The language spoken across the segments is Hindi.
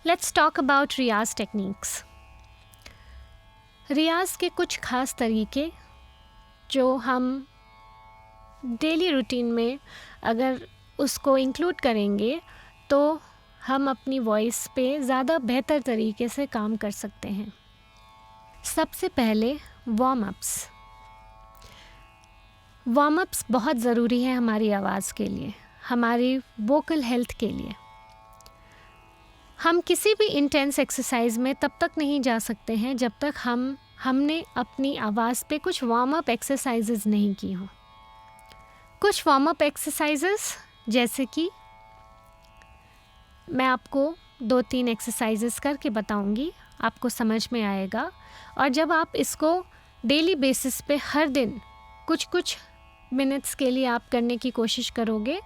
Let's talk about riyaz techniques. Riyaz के कुछ खास तरीके जो हम डेली रूटीन में अगर उसको इंक्लूड करेंगे तो हम अपनी वॉइस पे ज़्यादा बेहतर तरीके से काम कर सकते हैं। सबसे पहले वार्म अप्स बहुत ज़रूरी है हमारी आवाज़ के लिए, हमारी वोकल हेल्थ के लिए। हम किसी भी इंटेंस एक्सरसाइज में तब तक नहीं जा सकते हैं जब तक हमने अपनी आवाज़ पे कुछ वार्म अप एक्सरसाइजेज नहीं की हों। कुछ वार्म अप एक्सरसाइजेस जैसे कि मैं आपको 2-3 एक्सरसाइजेस करके बताऊंगी, आपको समझ में आएगा। और जब आप इसको डेली बेसिस पे हर दिन कुछ कुछ मिनट्स के लिए आप करने की कोशिश करोगे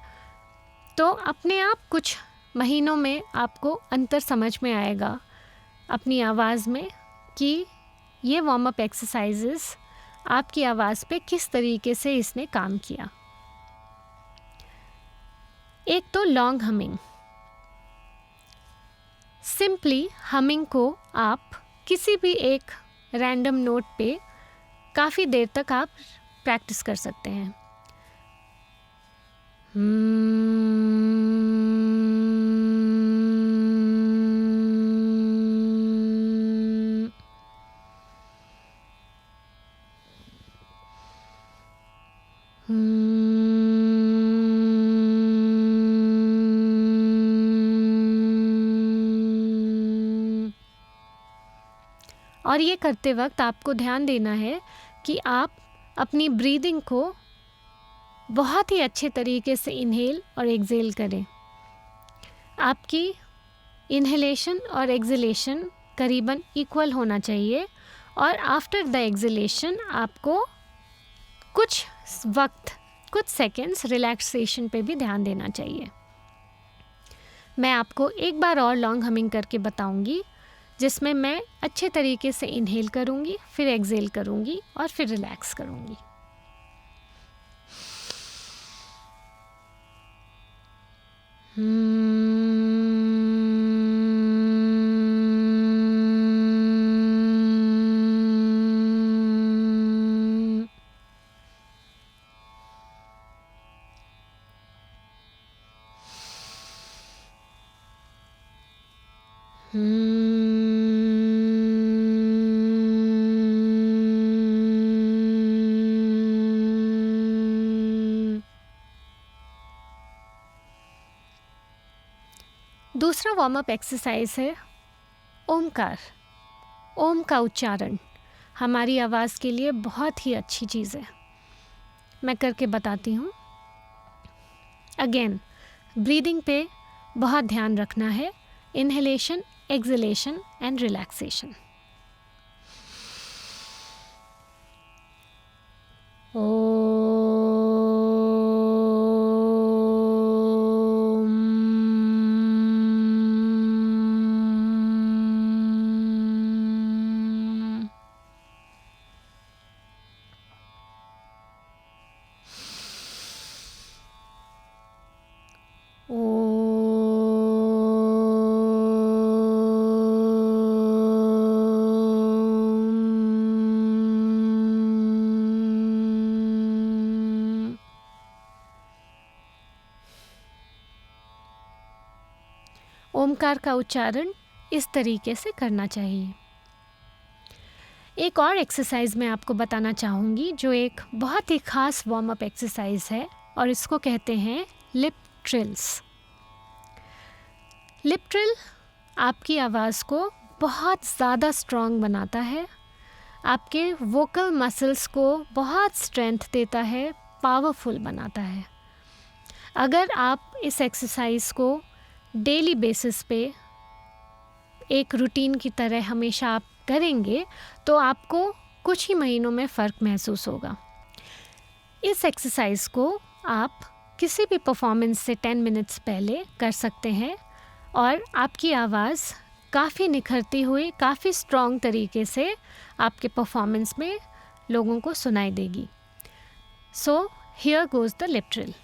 तो अपने आप कुछ महीनों में आपको अंतर समझ में आएगा अपनी आवाज़ में कि ये वार्म अप एक्सरसाइजेस आपकी आवाज़ पे किस तरीके से इसने काम किया। एक तो लॉन्ग हमिंग। सिंपली हमिंग को आप किसी भी एक रैंडम नोट पे काफ़ी देर तक आप प्रैक्टिस कर सकते हैं। और ये करते वक्त आपको ध्यान देना है कि आप अपनी ब्रीदिंग को बहुत ही अच्छे तरीके से इनहेल और एक्सहेल करें। आपकी इनहेलेशन और एक्सहेलेशन करीबन इक्वल होना चाहिए और आफ्टर द एक्सहेलेशन आपको कुछ वक्त, कुछ सेकेंड्स रिलैक्सेशन पे भी ध्यान देना चाहिए। मैं आपको एक बार और लॉन्ग हमिंग करके बताऊंगी जिसमें मैं अच्छे तरीके से इनहेल करूंगी, फिर एक्सहेल करूंगी और फिर रिलैक्स करूंगी। दूसरा वार्म अप एक्सरसाइज है ओमकार। ओम का उच्चारण हमारी आवाज़ के लिए बहुत ही अच्छी चीज़ है। मैं करके बताती हूँ। अगेन ब्रीदिंग पे बहुत ध्यान रखना है। Inhalation, exhalation and relaxation. Omkar का उच्चारण इस तरीके से करना चाहिए। एक और एक्सरसाइज मैं आपको बताना चाहूँगी जो एक बहुत ही खास वार्म अप एक्सरसाइज है और इसको कहते हैं लिप ट्रिल्स। लिप ट्रिल आपकी आवाज़ को बहुत ज़्यादा स्ट्रॉन्ग बनाता है, आपके वोकल मसल्स को बहुत स्ट्रेंथ देता है, पावरफुल बनाता है। अगर आप इस एक्सरसाइज को डेली बेसिस पे एक रूटीन की तरह हमेशा आप करेंगे तो आपको कुछ ही महीनों में फ़र्क महसूस होगा। इस एक्सरसाइज को आप किसी भी परफॉर्मेंस से 10 मिनट्स पहले कर सकते हैं और आपकी आवाज़ काफ़ी निखरती हुई, काफ़ी स्ट्रॉन्ग तरीके से आपके परफॉर्मेंस में लोगों को सुनाई देगी। So here goes the lip trill.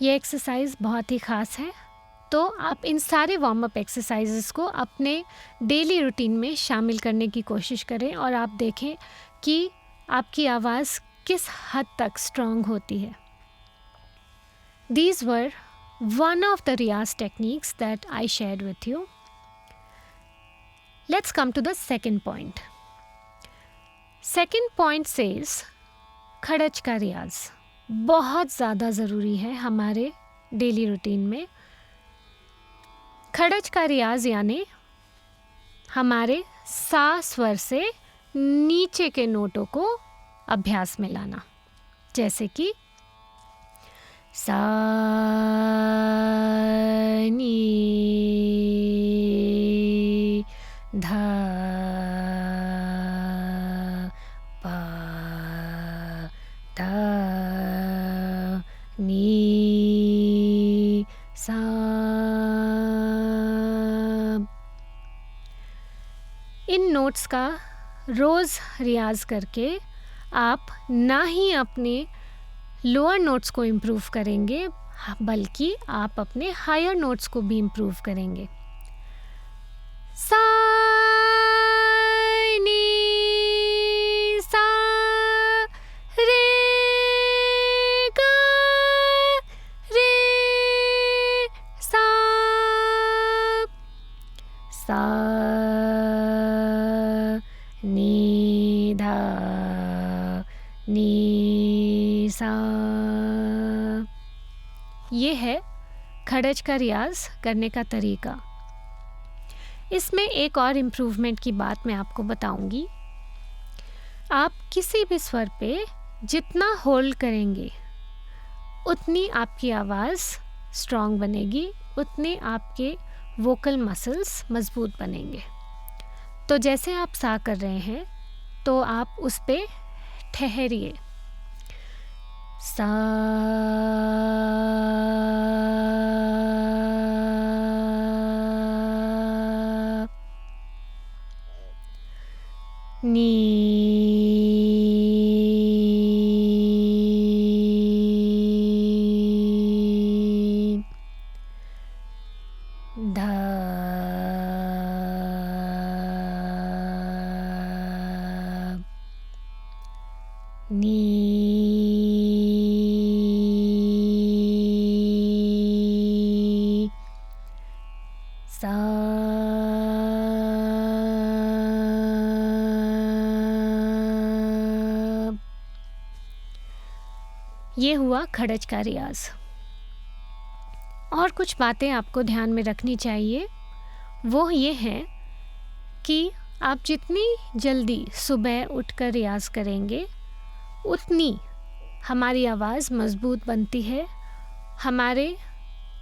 ये एक्सरसाइज बहुत ही ख़ास है, तो आप इन सारे वार्म अप एक्सरसाइजेस को अपने डेली रूटीन में शामिल करने की कोशिश करें और आप देखें कि आपकी आवाज़ किस हद तक स्ट्रॉन्ग होती है। These were one of the Riyaz techniques that I shared with you. Let's come to the second point. Second point says खड़च का रियाज बहुत ज़्यादा ज़रूरी है हमारे डेली रूटीन में। खड़च का रियाज यानी हमारे सा स्वर से नीचे के नोटों को अभ्यास में लाना, जैसे कि सा नी धा पा धा नी सा। इन नोट्स का रोज़ रियाज करके आप ना ही अपने लोअर नोट्स को इम्प्रूव करेंगे बल्कि आप अपने हायर नोट्स को भी इम्प्रूव करेंगे। सा नी सा रे गा रे सा सा नी धा नी सा। ये है खड़च का रियाज करने का तरीका। इसमें एक और इम्प्रूवमेंट की बात मैं आपको बताऊंगी। आप किसी भी स्वर पे जितना होल्ड करेंगे उतनी आपकी आवाज़ स्ट्रॉन्ग बनेगी, उतने आपके वोकल मसल्स मज़बूत बनेंगे। तो जैसे आप सा कर रहे हैं तो आप उस पे ठहरिए। सा नी धा नी सा। ये हुआ खड़च का रियाज। और कुछ बातें आपको ध्यान में रखनी चाहिए, वो ये है कि आप जितनी जल्दी सुबह उठकर रियाज करेंगे उतनी हमारी आवाज़ मज़बूत बनती है, हमारे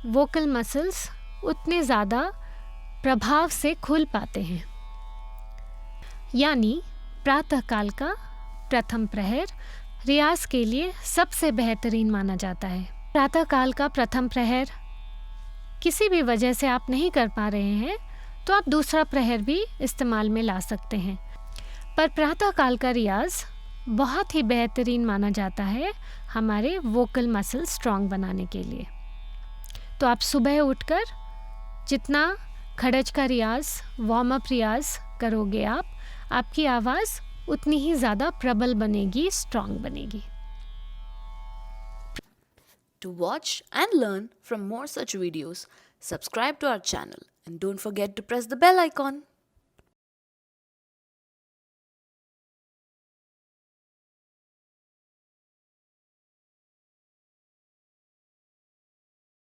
वोकल मसल्स उतने ज़्यादा प्रभाव से खुल पाते हैं। यानी प्रातःकाल का प्रथम प्रहर रियाज के लिए सबसे बेहतरीन माना जाता है। प्रातःकाल का प्रथम प्रहर किसी भी वजह से आप नहीं कर पा रहे हैं तो आप दूसरा प्रहर भी इस्तेमाल में ला सकते हैं, पर प्रातःकाल का रियाज बहुत ही बेहतरीन माना जाता है हमारे वोकल मसल स्ट्रॉन्ग बनाने के लिए। तो आप सुबह उठकर जितना खड़च का रियाज, वार्म अप रियाज करोगे आपकी आवाज़ उतनी ही ज़्यादा प्रबल बनेगी, स्ट्रॉन्ग बनेगी। To watch and learn from more such videos, subscribe to our channel and don't forget to press the bell icon.